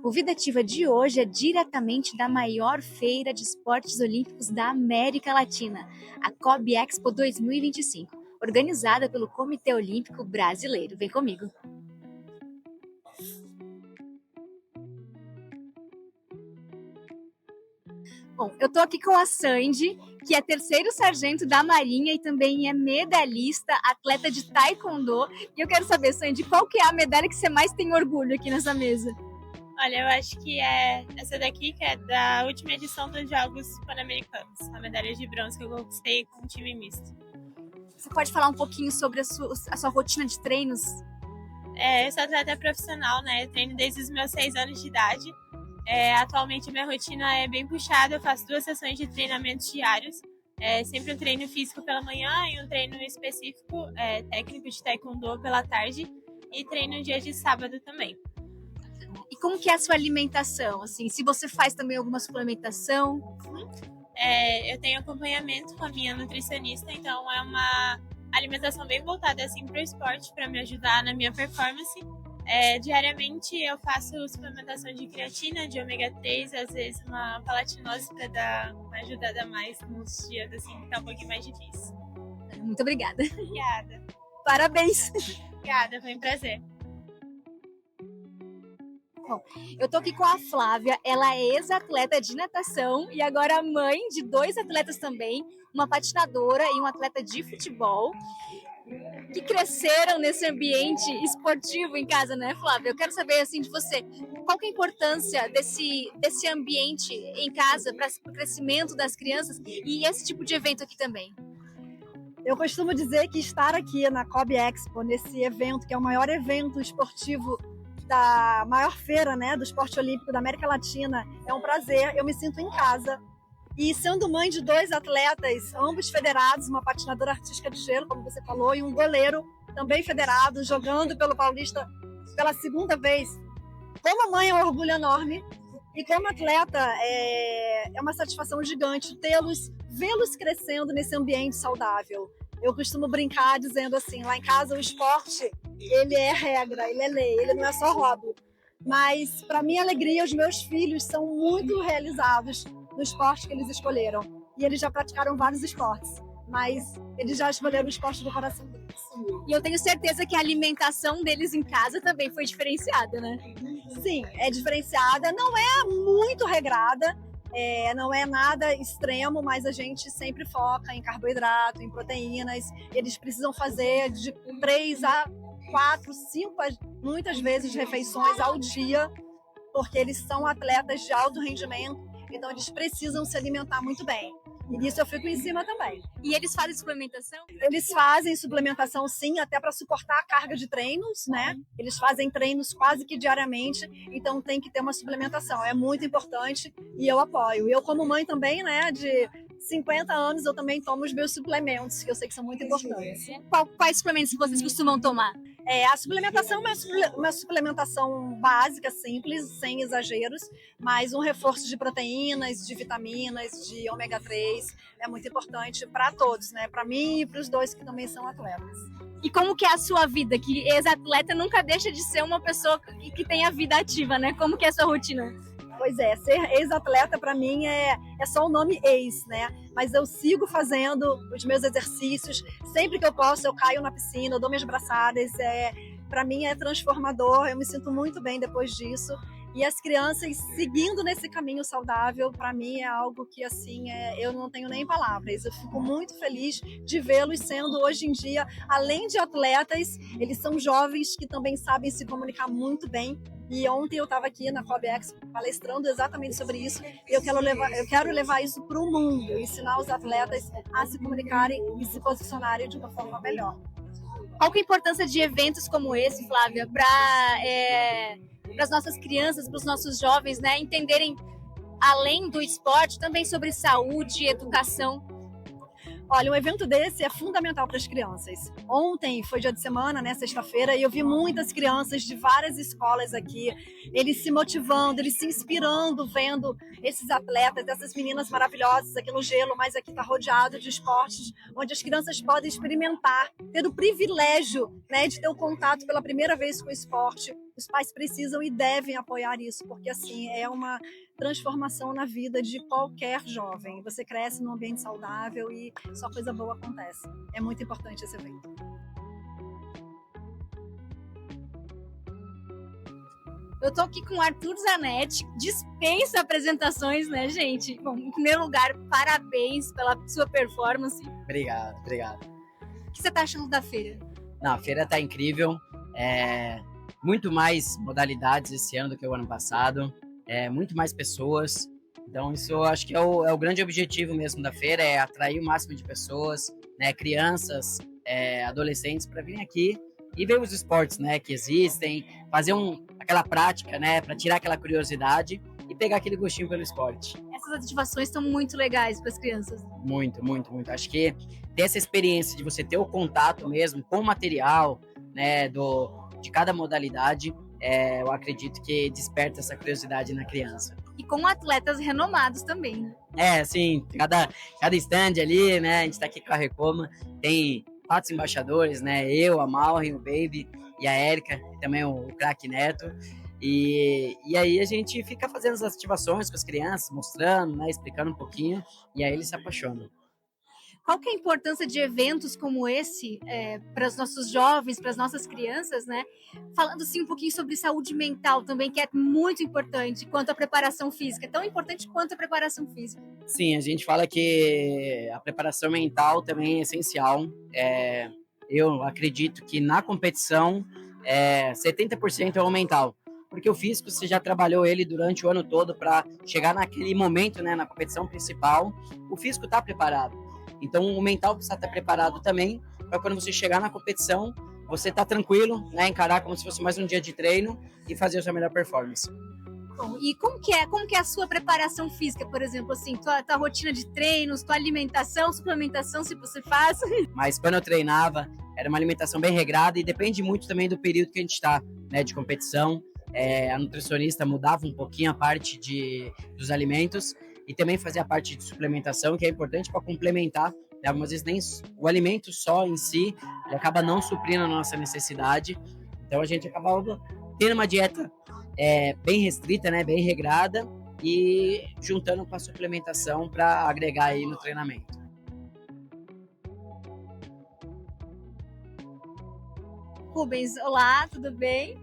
O Vida Ativa de hoje é diretamente da maior feira de esportes olímpicos da América Latina, a COB Expo 2025, organizada pelo Comitê Olímpico Brasileiro. Vem comigo! Bom, eu tô aqui com a Sandy, que é terceiro sargento da Marinha e também é medalhista, atleta de Taekwondo. E eu quero saber, Sandy, qual que é a medalha que você mais tem orgulho aqui nessa mesa? Olha, eu acho que é essa daqui, que é da última edição dos Jogos Pan-Americanos, a medalha de bronze que eu conquistei com o time misto. Você pode falar um pouquinho sobre a sua rotina de treinos? Eu sou atleta profissional, né? Eu treino desde os meus 6 anos de idade. Atualmente a minha rotina é bem puxada, eu faço 2 sessões de treinamentos diários. Sempre um treino físico pela manhã e um treino específico, técnico de taekwondo pela tarde, e treino dia de sábado também. E como que é a sua alimentação? Assim, se você faz também alguma suplementação? Eu tenho acompanhamento com a minha nutricionista, então é uma alimentação bem voltada assim, para o esporte, para me ajudar na minha performance. Diariamente eu faço suplementação de creatina, de ômega 3, às vezes uma palatinose para dar uma ajudada a mais nos dias assim, que tá um pouquinho mais difícil. Muito obrigada. Obrigada. Parabéns. Obrigada, foi um prazer. Bom, eu tô aqui com a Flávia, ela é ex-atleta de natação e agora mãe de 2 atletas também, uma patinadora e um atleta de futebol, que cresceram nesse ambiente esportivo em casa, né, Flávia? Eu quero saber, assim, de você, qual que é a importância desse ambiente em casa para o crescimento das crianças e esse tipo de evento aqui também? Eu costumo dizer que estar aqui na COB Expo, nesse evento, que é o maior evento esportivo da maior feira, né, do esporte olímpico da América Latina, é um prazer. Eu me sinto em casa. E sendo mãe de 2 atletas, ambos federados, uma patinadora artística de gelo, como você falou, e um goleiro também federado, jogando pelo Paulista pela 2ª vez. Como mãe é um orgulho enorme, e como atleta é uma satisfação gigante vê-los crescendo nesse ambiente saudável. Eu costumo brincar dizendo assim, lá em casa o esporte, ele é regra, ele é lei, ele não é só hobby. Mas, para minha alegria, os meus filhos são muito realizados no esporte que eles escolheram. E eles já praticaram vários esportes, mas eles já escolheram o esporte do coração deles. E eu tenho certeza que a alimentação deles em casa também foi diferenciada, né? Sim, é diferenciada, não é muito regrada, não é nada extremo, mas a gente sempre foca em carboidrato, em proteínas. Eles precisam fazer de 3 a 4, 5, muitas vezes refeições ao dia, porque eles são atletas de alto rendimento, então eles precisam se alimentar muito bem. E nisso eu fico em cima também. E eles fazem suplementação? Eles fazem suplementação, sim, até para suportar a carga de treinos, né? Eles fazem treinos quase que diariamente, então tem que ter uma suplementação. É muito importante e eu apoio. Eu, como mãe também, né, de 50 anos, eu também tomo os meus suplementos, que eu sei que são muito importantes. Quais suplementos vocês costumam tomar? A suplementação é uma suplementação básica, simples, sem exageros, mas um reforço de proteínas, de vitaminas, de ômega 3 é muito importante para todos, né? Para mim e para os 2 que também são atletas. E como que é a sua vida? Que ex-atleta nunca deixa de ser uma pessoa que tem a vida ativa, né? Como que é a sua rotina? Pois é, ser ex-atleta para mim é só o nome ex, né? Mas eu sigo fazendo os meus exercícios, sempre que eu posso eu caio na piscina, eu dou minhas braçadas, para mim é transformador, eu me sinto muito bem depois disso. E as crianças seguindo nesse caminho saudável, para mim é algo que assim, eu não tenho nem palavras. Eu fico muito feliz de vê-los sendo hoje em dia, além de atletas, eles são jovens que também sabem se comunicar muito bem. E ontem eu estava aqui na COB Expo palestrando exatamente sobre isso. E eu quero levar isso para o mundo, ensinar os atletas a se comunicarem e se posicionarem de uma forma melhor. Qual que é a importância de eventos como esse, Flávia, para as nossas crianças, para os nossos jovens, né, entenderem, além do esporte, também sobre saúde e educação? Olha, um evento desse é fundamental para as crianças. Ontem foi dia de semana, né, sexta-feira, e eu vi muitas crianças de várias escolas aqui, eles se motivando, eles se inspirando, vendo esses atletas, essas meninas maravilhosas aqui no gelo, mas aqui está rodeado de esportes, onde as crianças podem experimentar, ter o privilégio, né, de ter o contato pela primeira vez com o esporte, os pais precisam e devem apoiar isso, porque assim é uma transformação na vida de qualquer jovem. Você cresce num ambiente saudável e só coisa boa acontece. É muito importante esse evento. Eu tô aqui com o Arthur Zanetti, dispensa apresentações, né, gente? Bom, em primeiro lugar, parabéns pela sua performance. Obrigado. O que você tá achando da feira? Não, a feira tá incrível. Muito mais modalidades esse ano do que o ano passado. Muito mais pessoas. Então, isso eu acho que é o grande objetivo mesmo da feira, é atrair o máximo de pessoas, né, crianças, adolescentes, para virem aqui e ver os esportes, né, que existem, fazer aquela prática, né, para tirar aquela curiosidade e pegar aquele gostinho pelo esporte. Essas ativações estão muito legais para as crianças. Muito. Acho que ter essa experiência de você ter o contato mesmo com o material, né, de cada modalidade, eu acredito que desperta essa curiosidade na criança. E com atletas renomados também, né? Sim, cada stand ali, né, a gente tá aqui com a Recoma, tem 4 embaixadores, né, eu, a Maureen, o Baby e a Érica, e também o Craque Neto, e aí a gente fica fazendo as ativações com as crianças, mostrando, né, explicando um pouquinho, e aí eles se apaixonam. Qual que é a importância de eventos como esse para os nossos jovens, para as nossas crianças, né? Falando assim um pouquinho sobre saúde mental também, que é muito importante, quanto à preparação física, tão importante quanto a preparação física. Sim, a gente fala que a preparação mental também é essencial. Eu acredito que na competição 70% é o mental, porque o físico você já trabalhou ele durante o ano todo para chegar naquele momento, né, na competição principal, o físico está preparado. Então, o mental precisa estar preparado também para quando você chegar na competição, você estar tranquilo, né, encarar como se fosse mais um dia de treino e fazer a sua melhor performance. Bom, e como que é a sua preparação física, por exemplo, assim, tua rotina de treinos, tua alimentação, suplementação, se você faz? Mas quando eu treinava, era uma alimentação bem regrada e depende muito também do período que a gente está, né, de competição. A nutricionista mudava um pouquinho a parte dos alimentos e também fazia a parte de suplementação, que é importante para complementar, né? Algumas vezes nem o alimento só em si, ele acaba não suprindo a nossa necessidade, então a gente acabava tendo uma dieta bem restrita, né, bem regrada, e juntando com a suplementação para agregar aí no treinamento. Rubens, olá, tudo bem?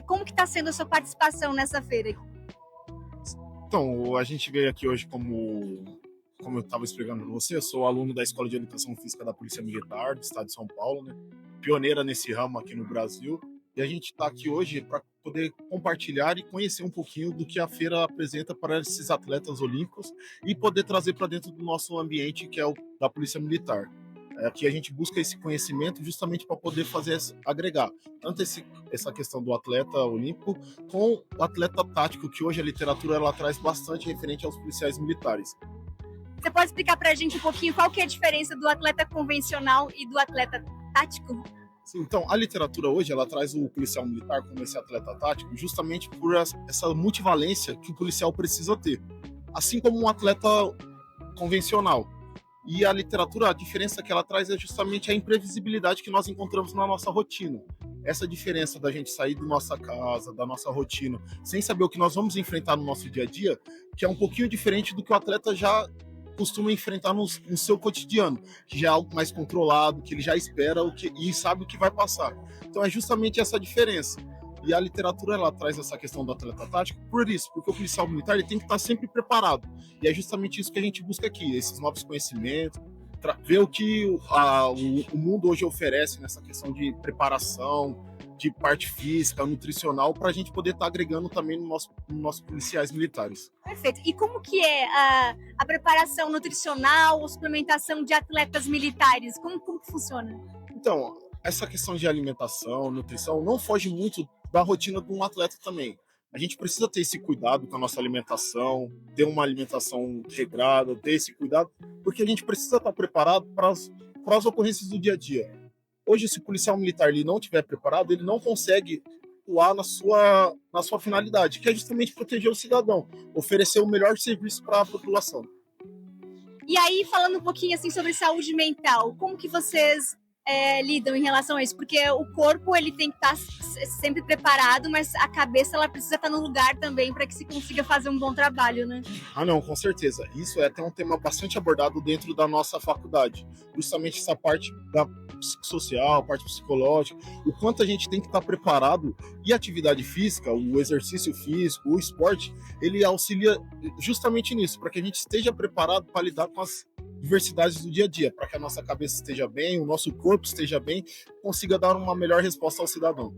Como que está sendo a sua participação nessa feira? Então, a gente veio aqui hoje como eu estava explicando para você, eu sou aluno da Escola de Educação Física da Polícia Militar do Estado de São Paulo, né? Pioneira nesse ramo aqui no Brasil. E a gente está aqui hoje para poder compartilhar e conhecer um pouquinho do que a feira apresenta para esses atletas olímpicos e poder trazer para dentro do nosso ambiente, que é o da Polícia Militar. Aqui a gente busca esse conhecimento justamente para poder agregar tanto essa questão do atleta olímpico com o atleta tático, que hoje a literatura ela traz bastante referente aos policiais militares. Você pode explicar para a gente um pouquinho qual que é a diferença do atleta convencional e do atleta tático? Sim, então, a literatura hoje ela traz o policial militar como esse atleta tático justamente por essa multivalência que o policial precisa ter, assim como um atleta convencional. E a literatura, a diferença que ela traz é justamente a imprevisibilidade que nós encontramos na nossa rotina. Essa diferença da gente sair da nossa casa, da nossa rotina, sem saber o que nós vamos enfrentar no nosso dia a dia, que é um pouquinho diferente do que o atleta já costuma enfrentar no seu cotidiano, que já é algo mais controlado, que ele já espera e sabe o que vai passar. Então é justamente essa diferença. E a literatura ela traz essa questão do atleta tático por isso, porque o policial militar ele tem que estar sempre preparado. E é justamente isso que a gente busca aqui, esses novos conhecimentos, ver o que o mundo hoje oferece nessa questão de preparação, de parte física, nutricional, para a gente poder estar agregando também nos nossos policiais militares. Perfeito. E como que é a preparação nutricional ou suplementação de atletas militares? Como que funciona? Então, essa questão de alimentação, nutrição, não foge muito da rotina de um atleta também. A gente precisa ter esse cuidado com a nossa alimentação, ter uma alimentação regrada, ter esse cuidado, porque a gente precisa estar preparado para as ocorrências do dia a dia. Hoje, se o policial militar ele não estiver preparado, ele não consegue atuar na sua finalidade, que é justamente proteger o cidadão, oferecer o melhor serviço para a população. E aí, falando um pouquinho assim sobre saúde mental, como que vocês lidam em relação a isso? Porque o corpo ele tem que estar sempre preparado, mas a cabeça ela precisa estar no lugar também para que se consiga fazer um bom trabalho, né? Ah, não, com certeza. Isso é até um tema bastante abordado dentro da nossa faculdade. Justamente essa parte da psicossocial, parte psicológica, o quanto a gente tem que estar preparado. E a atividade física, o exercício físico, o esporte, ele auxilia justamente nisso, para que a gente esteja preparado para lidar com as diversidades do dia a dia, para que a nossa cabeça esteja bem, o nosso corpo esteja bem, consiga dar uma melhor resposta ao cidadão.